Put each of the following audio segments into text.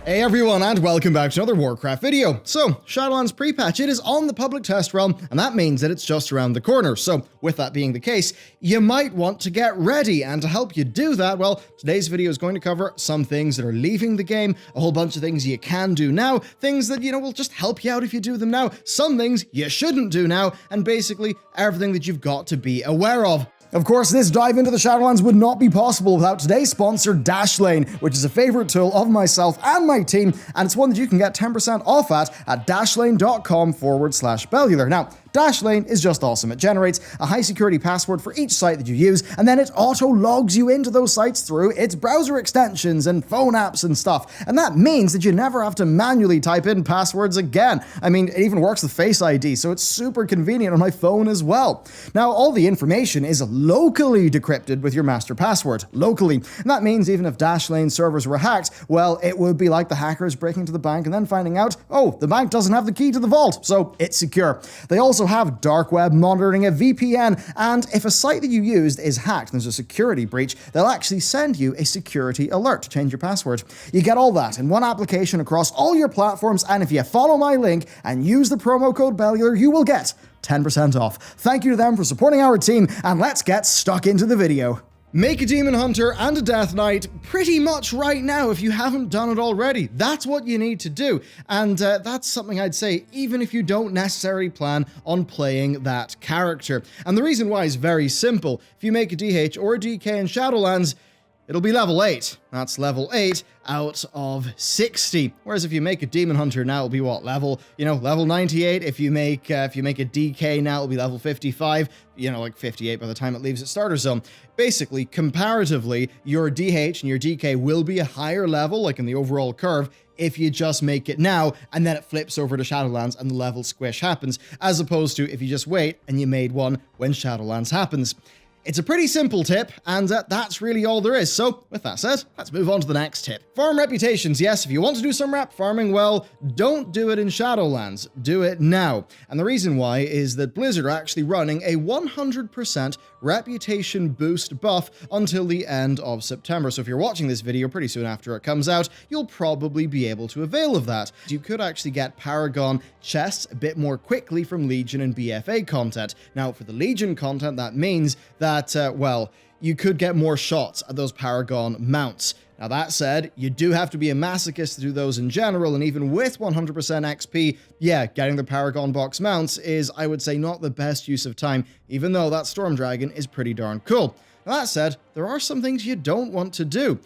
Hey everyone, and welcome back to another Warcraft video. So, Shadowlands pre-patch, it is on the public test realm, and that means that it's just around the corner. So, with that being the case, you might want to get ready, and to help you do that, well, today's video is going to cover some things that are leaving the game, a whole bunch of things you can do now, things that, will just help you out if you do them now, some things you shouldn't do now, and basically everything that you've got to be aware of. Of course, this dive into the Shadowlands would not be possible without today's sponsor, Dashlane, which is a favorite tool of myself and my team, and it's one that you can get 10% off at dashlane.com/Bellular. Now, Dashlane is just awesome. It generates a high security password for each site that you use, and then it auto logs you into those sites through its browser extensions and phone apps and stuff. And that means that you never have to manually type in passwords again. I mean, it even works with Face ID, so it's super convenient on my phone as well. Now, all the information is locally decrypted with your master password, locally. And that means even if Dashlane servers were hacked, well, it would be like the hackers breaking into the bank and then finding out, oh, the bank doesn't have the key to the vault, so it's secure. They also have dark web monitoring, a VPN, and if a site that you used is hacked and there's a security breach, they'll actually send you a security alert to change your password. You get all that in one application across all your platforms, and if you follow my link and use the promo code Bellular, you will get 10% off. Thank you to them for supporting our team, and let's get stuck into the video. Make a Demon Hunter and a Death Knight pretty much right now if you haven't done it already. That's what you need to do. And that's something I'd say even if you don't necessarily plan on playing that character. And the reason why is very simple. If you make a DH or a DK in Shadowlands, it'll be level 8. That's level 8 out of 60. Whereas if you make a Demon Hunter now, it'll be what, level 98. If you make a DK now, it'll be level 55. Like 58 by the time it leaves its starter zone. Basically, comparatively, your DH and your DK will be a higher level, like in the overall curve, if you just make it now, and then it flips over to Shadowlands and the level squish happens, as opposed to if you just wait and you made one when Shadowlands happens. It's a pretty simple tip, and that's really all there is. So, with that said, let's move on to the next tip. Farm reputations. Yes, if you want to do some rep farming, well, don't do it in Shadowlands. Do it now. And the reason why is that Blizzard are actually running a 100% reputation boost buff until the end of September. So if you're watching this video pretty soon after it comes out, you'll probably be able to avail of that. You could actually get Paragon chests a bit more quickly from Legion and BFA content. Now, for the Legion content, that means that you could get more shots at those Paragon mounts. Now that said, you do have to be a masochist to do those in general, and even with 100% XP, yeah, getting the Paragon box mounts is, I would say, not the best use of time, even though that Storm Dragon is pretty darn cool. Now that said, there are some things you don't want to do.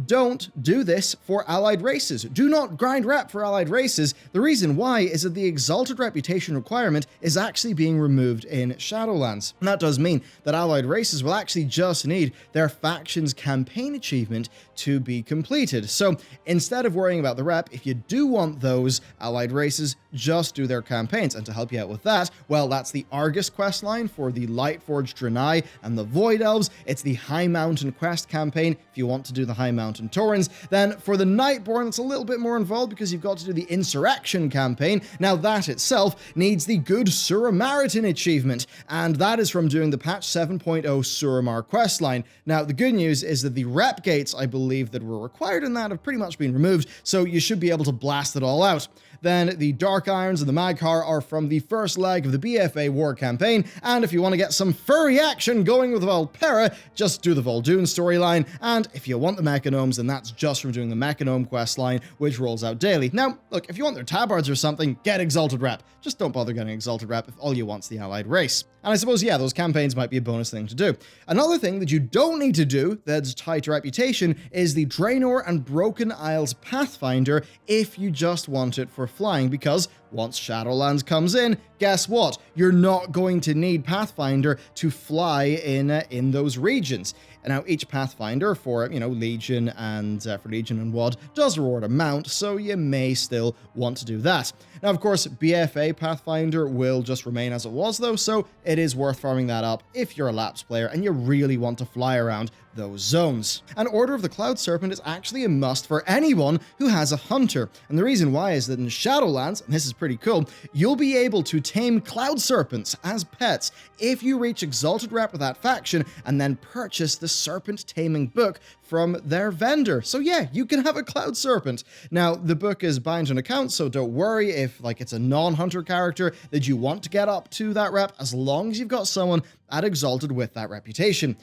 Don't do this for allied races. Do not grind rep for allied races. The reason why is that the exalted reputation requirement is actually being removed in Shadowlands. And that does mean that allied races will actually just need their faction's campaign achievement to be completed. So instead of worrying about the rep, if you do want those allied races, just do their campaigns. And to help you out with that, well, that's the Argus questline for the Lightforged Draenei and the Void Elves. It's the High Mountain quest campaign if you want to do the High Mountain Taurens. Then for the Nightborn, it's a little bit more involved because you've got to do the Insurrection campaign. Now that itself needs the Good Suramaritan achievement, and that is from doing the patch 7.0 Suramar questline. Now the good news is that the rep gates, I believe, that were required in that have pretty much been removed, so you should be able to blast it all out. Then the Dark Irons and the Magcar are from the first leg of the BFA war campaign, and if you want to get some furry action going with Valpera, just do the Vol'dun storyline, and if you want the Mechanomes, then that's just from doing the Mechanome questline, which rolls out daily. Now, look, if you want their Tabards or something, get Exalted Rep. Just don't bother getting Exalted Rep if all you want's the allied race. And I suppose, yeah, those campaigns might be a bonus thing to do. Another thing that you don't need to do that's tied to reputation is the Draenor and Broken Isles Pathfinder if you just want it for flying, because once Shadowlands comes in, guess what? You're not going to need Pathfinder to fly in those regions. And now each Pathfinder for, Legion and WoD does reward a mount, so you may still want to do that. Now, of course, BFA Pathfinder will just remain as it was though, so it is worth farming that up if you're a lapsed player and you really want to fly around those zones. And Order of the Cloud Serpent is actually a must for anyone who has a hunter. And the reason why is that in Shadowlands, and this is pretty cool, you'll be able to tame cloud serpents as pets if you reach Exalted Rep with that faction and then purchase the Serpent Taming book from their vendor. So yeah, you can have a cloud serpent. Now, the book is bound on account, so don't worry if it's a non-hunter character that you want to get up to that rep, as long as you've got someone at Exalted with that reputation.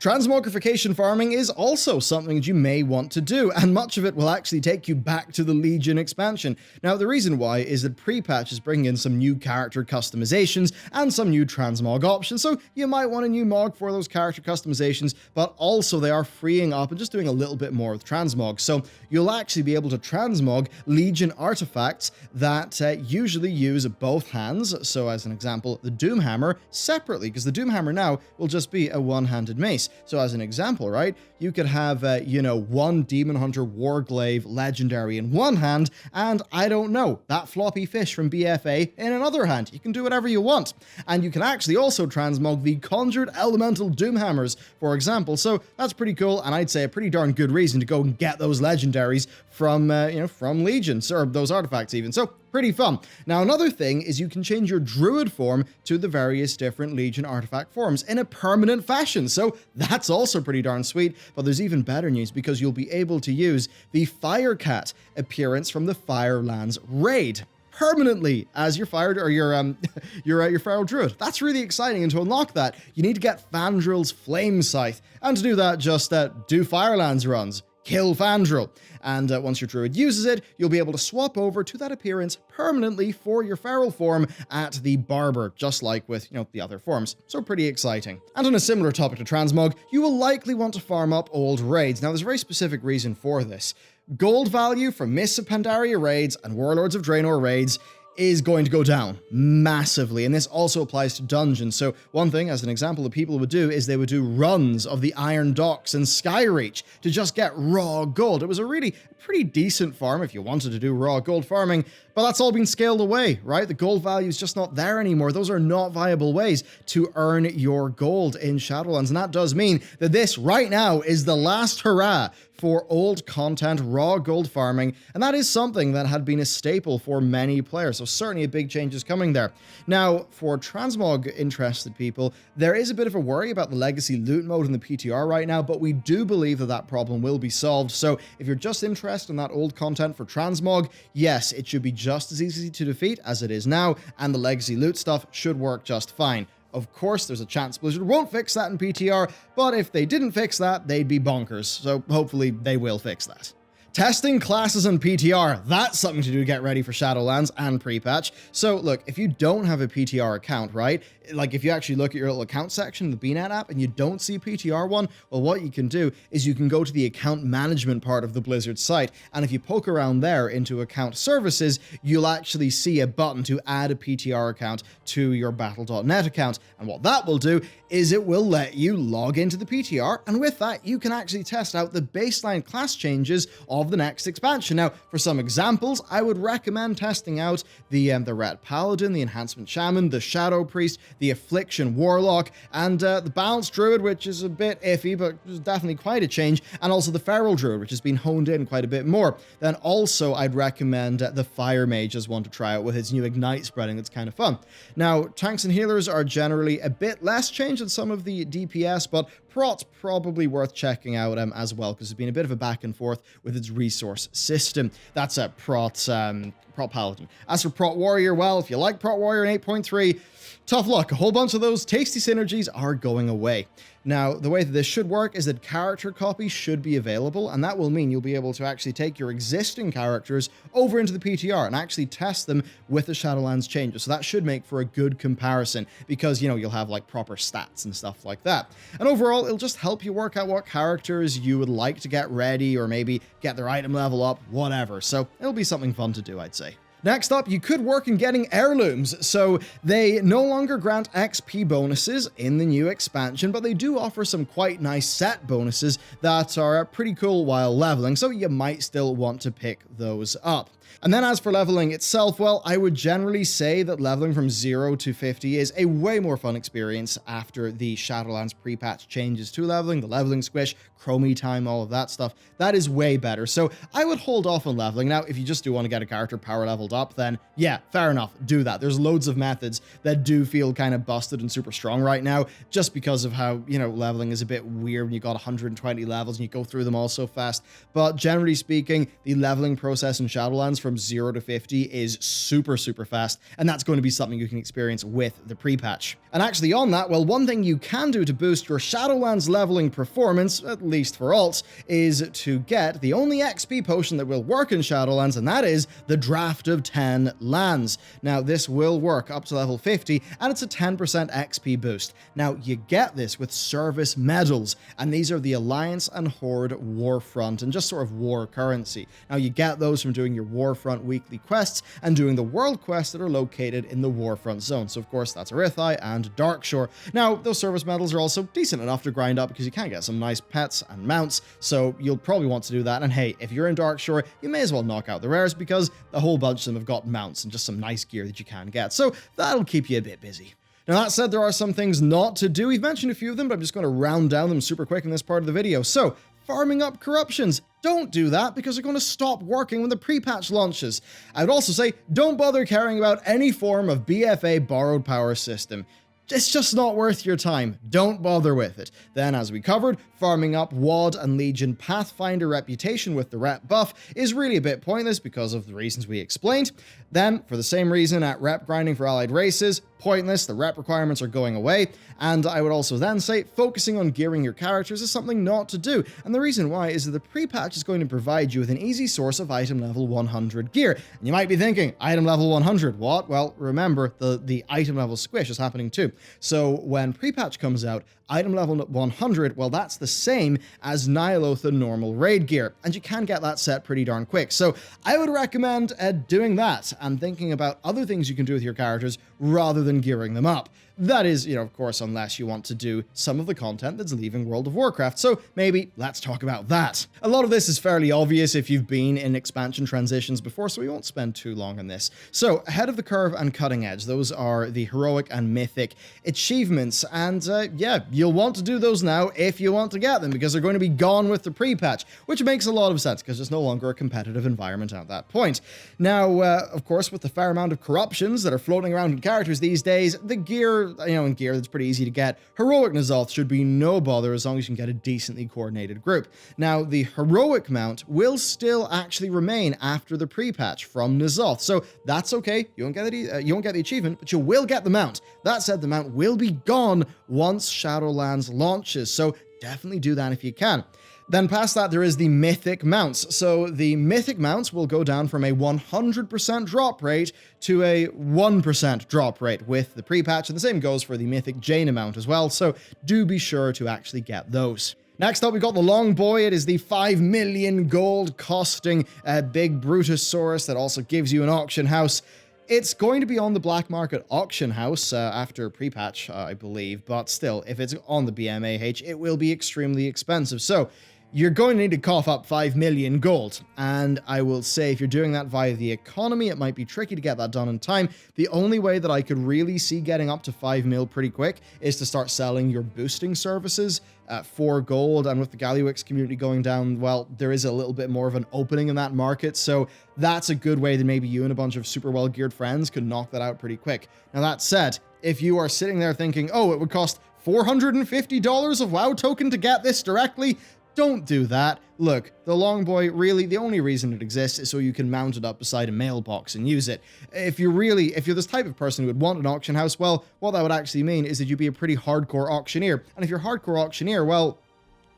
Transmogrification farming is also something that you may want to do, and much of it will actually take you back to the Legion expansion. Now, the reason why is that pre-patch is bringing in some new character customizations and some new transmog options, so you might want a new mog for those character customizations, but also they are freeing up and just doing a little bit more with transmog. So you'll actually be able to transmog Legion artifacts that usually use both hands. So as an example, the Doomhammer separately, because the Doomhammer now will just be a one-handed mace. So as an example, right, you could have, one Demon Hunter Warglaive legendary in one hand, and I don't know, that floppy fish from BFA in another hand. You can do whatever you want. And you can actually also transmog the Conjured Elemental Doomhammers, for example. So that's pretty cool, and I'd say a pretty darn good reason to go and get those legendaries from, from Legions, or those artifacts even. So pretty fun. Now, another thing is you can change your druid form to the various different Legion artifact forms in a permanent fashion. So that's also pretty darn sweet. But there's even better news, because you'll be able to use the Firecat appearance from the Firelands raid permanently as your fire or your feral druid. That's really exciting, and to unlock that, you need to get Fandril's Flame Scythe, and to do that, just do Firelands runs. Kill Fandril, and once your druid uses it, you'll be able to swap over to that appearance permanently for your feral form at the barber, just like with, the other forms. So pretty exciting. And on a similar topic to transmog, you will likely want to farm up old raids. Now, there's a very specific reason for this. Gold value from Mists of Pandaria raids and Warlords of Draenor raids is going to go down massively, and this also applies to dungeons. So one thing, as an example, that people would do is they would do runs of the Iron Docks and Skyreach to just get raw gold. It was a really pretty decent farm if you wanted to do raw gold farming, but that's all been scaled away, right? The gold value is just not there anymore. Those are not viable ways to earn your gold in Shadowlands, and that does mean that this right now is the last hurrah for old content raw gold farming, and that is something that had been a staple for many players, so certainly a big change is coming there. Now, for transmog interested people, there is a bit of a worry about the legacy loot mode in the PTR right now, but we do believe that that problem will be solved. So if you're just interested in that old content for transmog, yes, it should be just as easy to defeat as it is now, and the legacy loot stuff should work just fine. Of course, there's a chance Blizzard won't fix that in PTR, but if they didn't fix that, they'd be bonkers, so hopefully they will fix that. Testing classes in PTR, that's something to do to get ready for Shadowlands and pre-patch. So look, if you don't have a PTR account, right, like if you actually look at your little account section in the BNet app and you don't see a PTR one, well, what you can do is you can go to the account management part of the Blizzard site, and if you poke around there into account services, you'll actually see a button to add a PTR account to your Battle.net account, and what that will do is it will let you log into the PTR, and with that, you can actually test out the baseline class changes of the next expansion. Now, for some examples, I would recommend testing out the Red Paladin, the Enhancement Shaman, the Shadow Priest, the Affliction Warlock, and the Balanced Druid, which is a bit iffy, but is definitely quite a change, and also the Feral Druid, which has been honed in quite a bit more. Then also, I'd recommend the Fire Mage as one to try out with its new Ignite spreading. That's kind of fun. Now, tanks and healers are generally a bit less changed than some of the DPS, but Prot's probably worth checking out as well, because there's been a bit of a back and forth with its resource system. That's a Prot Paladin. As for Prot Warrior, well, if you like Prot Warrior in 8.3, tough luck. A whole bunch of those tasty synergies are going away. Now, the way that this should work is that character copies should be available, and that will mean you'll be able to actually take your existing characters over into the PTR and actually test them with the Shadowlands changes. So that should make for a good comparison, because, you'll have like proper stats and stuff like that. And overall, it'll just help you work out what characters you would like to get ready, or maybe get their item level up, whatever. So it'll be something fun to do, I'd say. Next up, you could work in getting heirlooms. So they no longer grant XP bonuses in the new expansion, but they do offer some quite nice set bonuses that are pretty cool while leveling, so you might still want to pick those up. And then as for leveling itself, well, I would generally say that leveling from 0 to 50 is a way more fun experience after the Shadowlands pre-patch changes to leveling, the leveling squish, chromie time, all of that stuff. That is way better. So I would hold off on leveling. Now, if you just do want to get a character power leveled up, then yeah, fair enough, do that. There's loads of methods that do feel kind of busted and super strong right now, just because of how, you know, leveling is a bit weird when you got 120 levels and you go through them all so fast. But generally speaking, the leveling process in Shadowlands from 0 to 50 is super, super fast, and that's going to be something you can experience with the pre-patch. And actually on that, well, one thing you can do to boost your Shadowlands leveling performance, at least for alts, is to get the only XP potion that will work in Shadowlands, and that is the Draft of 10 Lands. Now, this will work up to level 50, and it's a 10% XP boost. Now, you get this with service medals, and these are the Alliance and Horde Warfront, and just sort of war currency. Now, you get those from doing your Warfront weekly quests, and doing the world quests that are located in the Warfront zone. So, of course, that's Arithai and Darkshore. Now, those service medals are also decent enough to grind up, because you can get some nice pets and mounts, so you'll probably want to do that. And hey, if you're in Darkshore, you may as well knock out the rares, because a whole bunch of them have got mounts and just some nice gear that you can get. So that'll keep you a bit busy. Now, that said, there are some things not to do. We've mentioned a few of them, but I'm just going to round down them super quick in this part of the video. So, farming up corruptions. Don't do that, because they're going to stop working when the pre-patch launches. I would also say, don't bother caring about any form of BFA borrowed power system. It's just not worth your time. Don't bother with it. Then, as we covered, farming up WoD and Legion Pathfinder reputation with the rep buff is really a bit pointless because of the reasons we explained. Then, for the same reason, at rep grinding for allied races, pointless, the rep requirements are going away. And I would also then say focusing on gearing your characters is something not to do. And the reason why is that the pre-patch is going to provide you with an easy source of item level 100 gear. And you might be thinking, item level 100, what? Well, remember, the item level squish is happening too. So when pre-patch comes out, item level 100, well, that's the same as Nyloth and normal raid gear, and you can get that set pretty darn quick. So I would recommend doing that and thinking about other things you can do with your characters rather than gearing them up. That is, you know, of course, unless you want to do some of the content that's leaving World of Warcraft. So maybe let's talk about that. A lot of this is fairly obvious if you've been in expansion transitions before, so we won't spend too long on this. So ahead of the curve and cutting edge, those are the heroic and mythic achievements. And yeah, you'll want to do those now if you want to get them, because they're going to be gone with the pre-patch, which makes a lot of sense because there's no longer a competitive environment at that point. Now, of course, with the fair amount of corruptions that are floating around in characters these days, the gear, you know, in gear that's pretty easy to get, heroic N'Zoth should be no bother as long as you can get a decently coordinated group. Now, the heroic mount will still actually remain after the pre-patch from N'Zoth, so that's okay. You won't get the achievement, but you will get the mount. That said, the mount will be gone once Shadowlands launches, so definitely do that if you can. Then past that, there is the mythic mounts. So the mythic mounts will go down from a 100% drop rate to a 1% drop rate with the pre-patch, and the same goes for the mythic Jaina mount as well, so do be sure to actually get those. Next up, we got the long boy. It is the 5 million gold costing big Brutosaurus that also gives you an auction house. It's going to be on the black market auction house after pre-patch, I believe, but still, if it's on the BMAH, it will be extremely expensive. So you're going to need to cough up 5 million gold. And I will say, if you're doing that via the economy, it might be tricky to get that done in time. The only way that I could really see getting up to 5 mil pretty quick is to start selling your boosting services for gold. And with the Gallywix community going down, well, there is a little bit more of an opening in that market. So that's a good way that maybe you and a bunch of super well-geared friends could knock that out pretty quick. Now, that said, if you are sitting there thinking, oh, it would cost $450 of WoW token to get this directly, don't do that. Look, the Longboy, really, the only reason it exists is so you can mount it up beside a mailbox and use it. If you're this type of person who would want an auction house, well, what that would actually mean is that you'd be a pretty hardcore auctioneer. And if you're a hardcore auctioneer, well,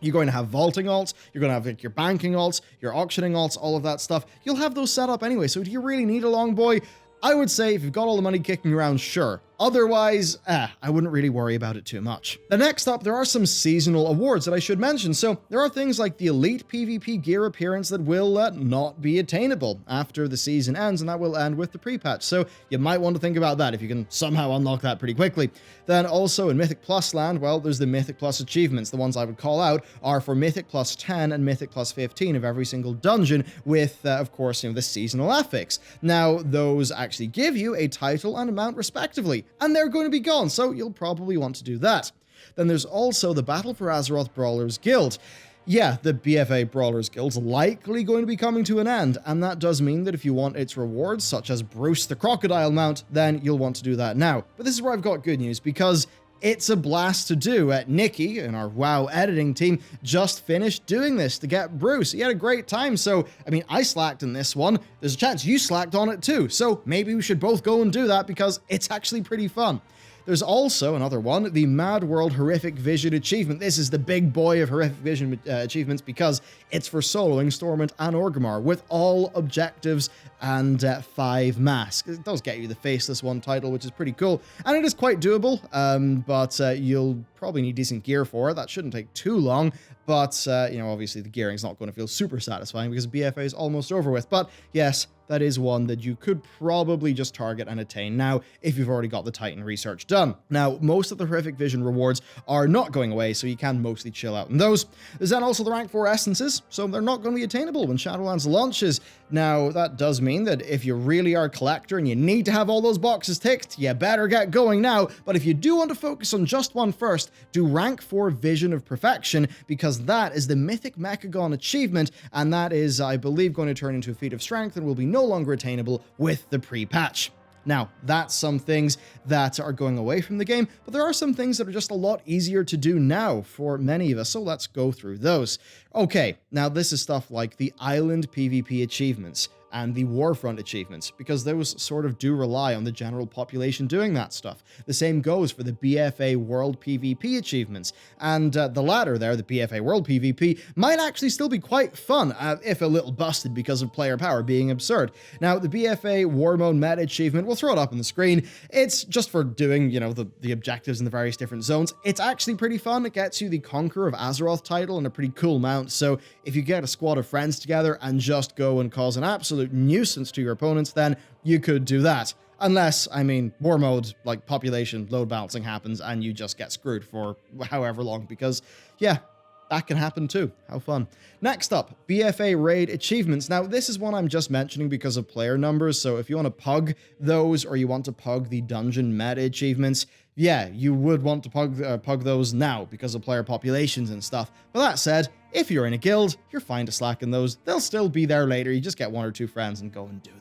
you're going to have vaulting alts, you're going to have like your banking alts, your auctioning alts, all of that stuff. You'll have those set up anyway, so do you really need a Longboy? I would say if you've got all the money kicking around, sure. otherwise, I wouldn't really worry about it too much. Now, next up, there are some seasonal awards that I should mention. So there are things like the Elite PvP gear appearance that will not be attainable after the season ends, and that will end with the pre-patch. So you might want to think about that if you can somehow unlock that pretty quickly. Then also in Mythic Plus land, well, there's the Mythic Plus achievements. The ones I would call out are for Mythic Plus 10 and Mythic Plus 15 of every single dungeon with, of course, the seasonal affix. Now, those actually give you a title and a mount respectively, and they're going to be gone, so you'll probably want to do that. Then there's also the Battle for Azeroth Brawlers Guild. Yeah, the BFA Brawlers Guild's likely going to be coming to an end, and that does mean that if you want its rewards, such as Bruce the Crocodile mount, then you'll want to do that now. But this is where I've got good news, because it's a blast to do. Nikki, in our WoW editing team, just finished doing this to get Bruce. He had a great time, so, I mean, I slacked in this one. There's a chance you slacked on it too, so maybe we should both go and do that because it's actually pretty fun. There's also another one, the Mad World Horrific Vision achievement. This is the big boy of Horrific Vision achievements because it's for soloing Stormont and Orgrimmar with all objectives and 5 masks. It does get you the Faceless One title, which is pretty cool, and it is quite doable, but you'll probably need decent gear for it. That shouldn't take too long, but, obviously the gearing's not going to feel super satisfying because BFA is almost over with, but yes, that is one that you could probably just target and attain now if you've already got the Titan research done. Now, most of the Horrific Vision rewards are not going away, so you can mostly chill out in those. There's then also the Rank 4 Essences, so they're not going to be attainable when Shadowlands launches. Now, that does mean that if you really are a collector and you need to have all those boxes ticked, you better get going now. But if you do want to focus on just one first, do Rank 4 Vision of Perfection, because that is the Mythic Mechagon achievement, and that is, I believe, going to turn into a feat of strength and will be no longer attainable with the pre-patch. Now, that's some things that are going away from the game, but there are some things that are just a lot easier to do now for many of us, so let's go through those. Okay, now this is stuff like the Island PvP achievements and the Warfront achievements, because those sort of do rely on the general population doing that stuff. The same goes for the BFA World PvP achievements, and the latter there, the BFA World PvP, might actually still be quite fun, if a little busted because of player power being absurd. Now, the BFA War Mode Meta achievement, we'll throw it up on the screen. It's just for doing, the objectives in the various different zones. It's actually pretty fun. It gets you the Conqueror of Azeroth title and a pretty cool mount, so if you get a squad of friends together and just go and cause an absolute nuisance to your opponents, then you could do that. Unless, war mode, like population load balancing happens and you just get screwed for however long, because, yeah, that can happen too. How fun. Next up, BFA Raid achievements. Now, this is one I'm just mentioning because of player numbers, so if you want to pug those or you want to pug the dungeon meta achievements, yeah, you would want to pug those now because of player populations and stuff. But that said, if you're in a guild, you're fine to slack in those. They'll still be there later. You just get 1 or 2 friends and go and do them.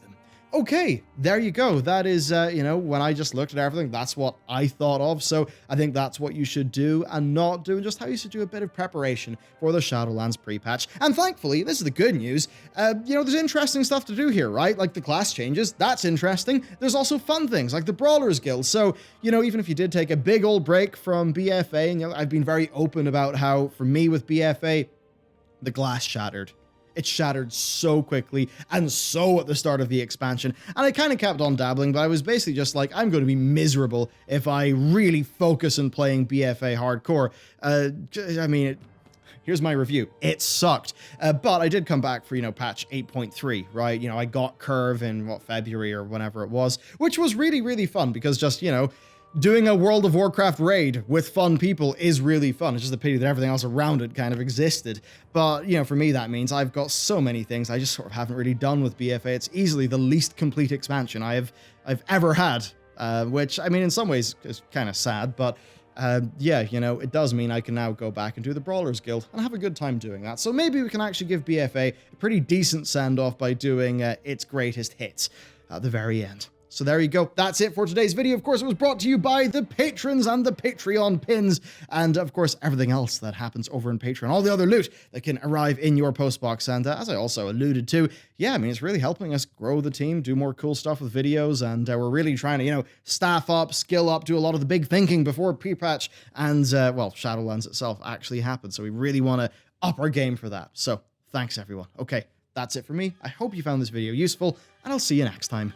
Okay, there you go. That is, when I just looked at everything, that's what I thought of. So I think that's what you should do and not do, and just how you should do a bit of preparation for the Shadowlands pre-patch. And thankfully, this is the good news, there's interesting stuff to do here, right? Like the class changes, that's interesting. There's also fun things like the Brawlers Guild. So, even if you did take a big old break from BFA, and I've been very open about how, for me with BFA, the glass shattered. It shattered so quickly and so at the start of the expansion, and I kind of kept on dabbling, but I was basically just like, I'm going to be miserable if I really focus on playing BFA hardcore. Here's my review. It sucked, but I did come back for, patch 8.3, right? I got Curve in, February or whenever it was, which was really, really fun because just, doing a World of Warcraft raid with fun people is really fun. It's just a pity that everything else around it kind of existed. But, for me, that means I've got so many things I just sort of haven't really done with BFA. It's easily the least complete expansion I've ever had, which, in some ways is kind of sad, but it does mean I can now go back and do the Brawlers Guild and have a good time doing that. So maybe we can actually give BFA a pretty decent send-off by doing its greatest hits at the very end. So there you go. That's it for today's video. Of course, it was brought to you by the patrons and the Patreon pins, and of course, everything else that happens over in Patreon, all the other loot that can arrive in your postbox. And as I also alluded to, it's really helping us grow the team, do more cool stuff with videos, and we're really trying to, staff up, skill up, do a lot of the big thinking before pre-patch and, Shadowlands itself actually happens. So we really want to up our game for that. So thanks, everyone. Okay, that's it for me. I hope you found this video useful, and I'll see you next time.